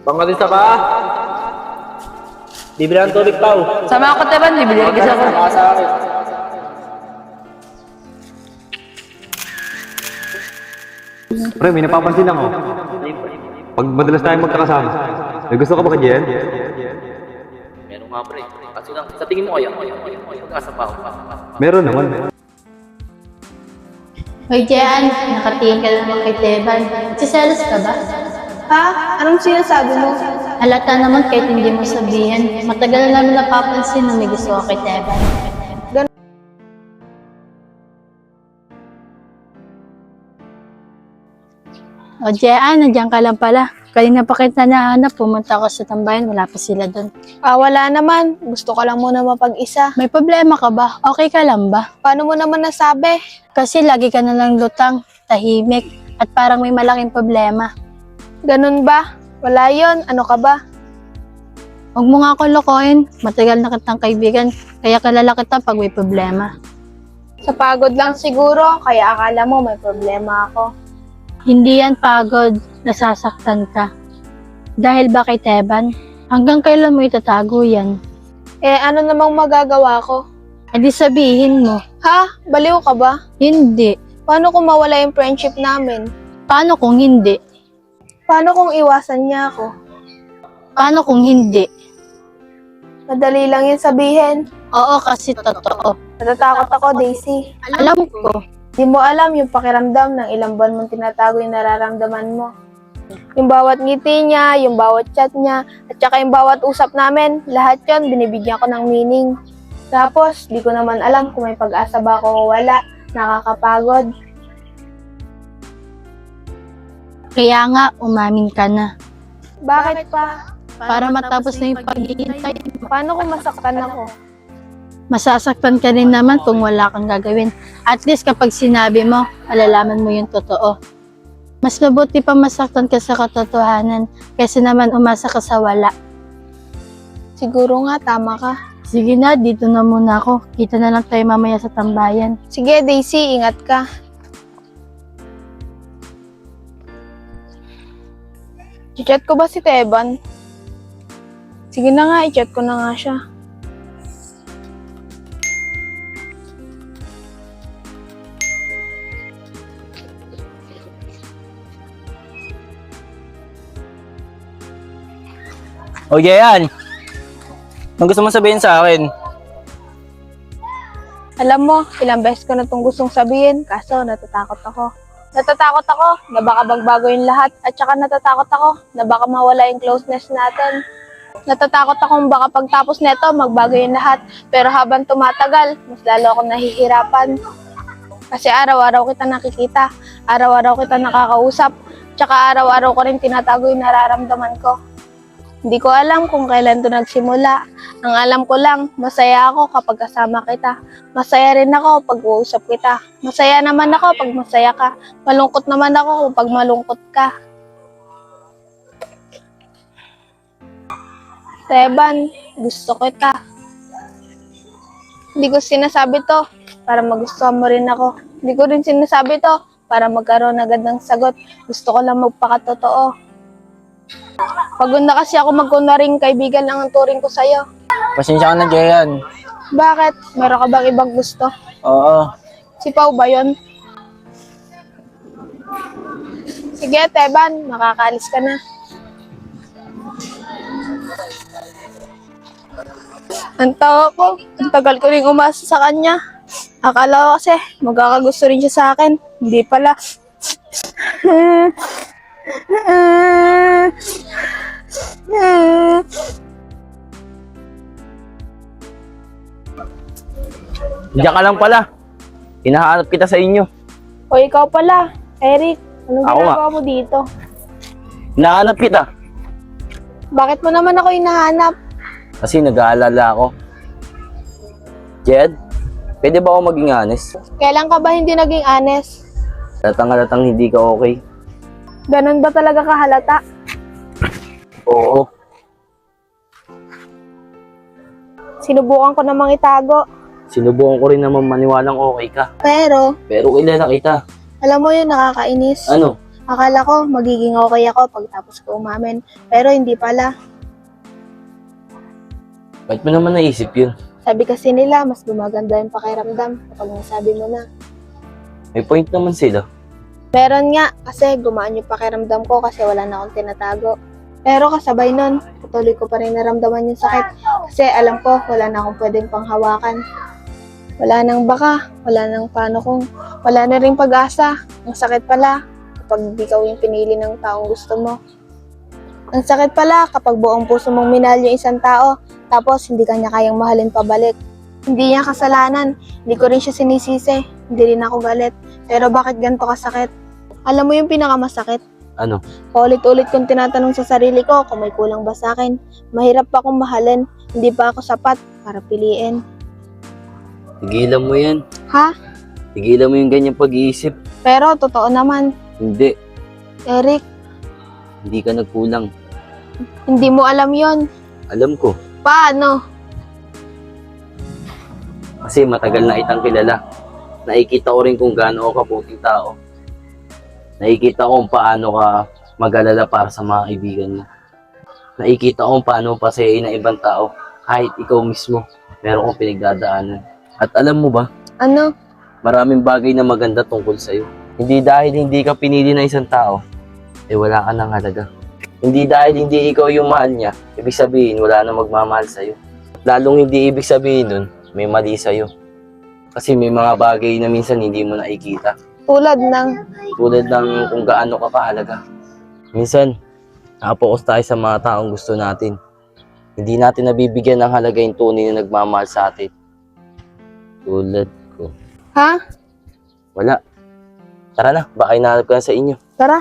Pangalisa ka? Bibili ng tubig, Pao. Sama ako, Teban. Bibili kasi ako. Sama ka sa akin. Pre, may napapansin ako. Pag madalas tayong magkakasama, may gusto ka ba kay Jen? Meron nga, pre. Kasi lang, sa tingin mo kaya, magkasama ako. Meron naman. Hoy, Jean, nakatingin ka naman kay Teban. Nagsiselos ka ba? Ha? Anong sinasabi mo? Halata naman kahit hindi mo sabihin. Matagal na namin napapansin na may gusto ka kay Teban. O, Jean, nandiyan ka lang pala. Kanina pa kita nahanap, pumunta ako sa tambayan, wala pa sila doon. Wala naman. Gusto ko lang muna mapag-isa. May problema ka ba? Okay ka lang ba? Paano mo naman nasabi? Kasi lagi ka na lang lutang, tahimik, at parang may malaking problema. Ganun ba? Wala yon. Ano ka ba? Huwag mo nga akong lokohin. Matagal na kitang kaibigan, kaya kilala kita pag may problema. Sa pagod lang siguro, kaya akala mo may problema ako. Hindi yan pagod, nasasaktan ka. Dahil ba kay Teban? Hanggang kailan mo itatago yan? Ano namang magagawa ko? E di sabihin mo, Ha? Baliw ka ba? hindi. Paano kung mawala yung friendship namin? Paano kung hindi? Paano kung iwasan niya ako? Paano kung hindi? Madali lang yan sabihin. Oo, kasi totoo. Natatakot ako, Daisy. Alam ko, Di mo alam yung pakiramdam ng ilang buwan mong tinatago yung nararamdaman mo. Yung bawat ngiti niya, yung bawat chat niya, at saka yung bawat usap namin, lahat yon binibigyan ko ng meaning. Tapos, di ko naman alam kung may pag-asa ba ako o wala. Nakakapagod. kaya nga umamin ka na. Bakit pa? Para matapos na yung paghihintay mo. Paano kung masaktan ako? Masasaktan ka rin naman kung wala kang gagawin. At least kapag sinabi mo, alalaman mo yung totoo. Mas mabuti pa masaktan ka sa katotohanan kaysa naman umasa ka sa wala. Siguro nga, tama ka. Sige na, dito na muna ako. Kita na lang tayo mamaya sa tambayan. Sige, Daisy, ingat ka. I-chat ko ba si Teban? Sige na nga, i-chat ko na nga siya. O, yan. Anong gusto mo sabihin sa akin? Alam mo, ilang beses ko na itong gustong sabihin, kaso natatakot ako. Natatakot ako na baka magbago yung lahat at saka natatakot ako na baka mawala yung closeness natin. Natatakot akong baka pagtapos neto magbago yung lahat pero habang tumatagal, mas lalo akong nahihirapan. Kasi araw-araw kita nakikita, araw-araw kita nakakausap, tsaka araw-araw ko rin tinatago yung nararamdaman ko. Hindi ko alam kung kailan to nagsimula. Ang alam ko lang, masaya ako kapag kasama kita. Masaya rin ako pag uusap kita. Masaya naman ako pag masaya ka. Malungkot naman ako kapag malungkot ka. Teban, gusto kita. Hindi ko sinasabi to para magustuhan mo rin ako. Hindi ko rin sinasabi to para magkaroon agad ng sagot. Gusto ko lang magpakatotoo. Pagod na kasi ako magkunwaring kaibigan lang ang turing ko sa'yo. Pasensya ka na, Jayan. Bakit? Meron ka bang ibang gusto? Oo. Si Pao ba yun? Sige, Teban, makakaalis ka na. Ang tawa ko, ang tagal ko rin umasa sa kanya. Akala ko kasi magkakagusto rin siya sa akin. Hindi pala. Diyan ka lang pala. Hinahanap kita sa inyo. O ikaw pala, Eric. Anong Ako ginagawa mo dito? Hinahanap kita. Bakit mo naman ako hinahanap? Kasi nag-aalala ako. Jed, pwede ba ako maging honest? Kailan ka ba hindi naging honest? Halatang hindi ka okay. Ganun ba talaga kahalata? Oo. Sinubukan ko namang itago. Sinubukan ko rin naman maniwalang okay ka. Pero, Pero kilala kita. alam mo yun, nakakainis. Ano? Akala ko magiging okay ako pagtapos ko umamin, pero hindi pala. Bakit mo naman naisip yun? Sabi kasi nila, mas gumaganda yung pakiramdam kapag nasabi mo na. May point naman sila. Meron nga, kasi gumaan yung pakiramdam ko kasi wala na akong tinatago. Pero kasabay nun, patuloy ko pa rin naramdaman yung sakit kasi alam ko wala na akong pwedeng panghawakan. Wala nang baka, wala nang paano kung, wala na rin pag-asa. Ang sakit pala kapag ikaw yung pinili ng taong gusto mo. Ang sakit pala kapag buong puso mong minahal yung isang tao, tapos hindi ka niya kayang mahalin pabalik. Hindi niya kasalanan, hindi ko rin siya sinisisi, hindi rin ako galit. Pero bakit ganito kasakit? Alam mo yung pinakamasakit? Ano? Paulit-ulit kong tinatanong sa sarili ko kung may kulang ba sa akin. Mahirap pa akong mahalin, hindi pa ako sapat para piliin. Tigilan mo yan. Ha? Tigilan mo yung ganyang pag-iisip. Pero totoo naman, Hindi. Eric, Hindi ka nagkulang. hindi mo alam yon. Alam ko. Paano? Kasi matagal na itang kilala. Nakikita ko rin kung gaano ka kaputing tao. Nakikita ko kung paano ka mag-alala para sa mga kaibigan mo. Nakikita ko kung paano pasayain ng ibang tao kahit ikaw mismo meron kong pinagdadaanan. At alam mo ba, Ano? maraming bagay na maganda tungkol sa'yo. Hindi dahil hindi ka pinili ng isang tao, wala ka ng halaga. Hindi dahil hindi ikaw yung mahal niya, ibig sabihin wala na magmamahal sa'yo. Lalong hindi ibig sabihin nun, may mali sa'yo. Kasi may mga bagay na minsan hindi mo nakikita. Tulad ng, Tulad ng kung gaano ka kahalaga. Minsan, nakapokus tayo sa mga taong gusto natin. Hindi natin nabibigyan ng halaga yung tunay na nagmamahal sa atin. Tulad ko. ha? Wala. Tara na, baka hinahanap ka na sa inyo. Tara.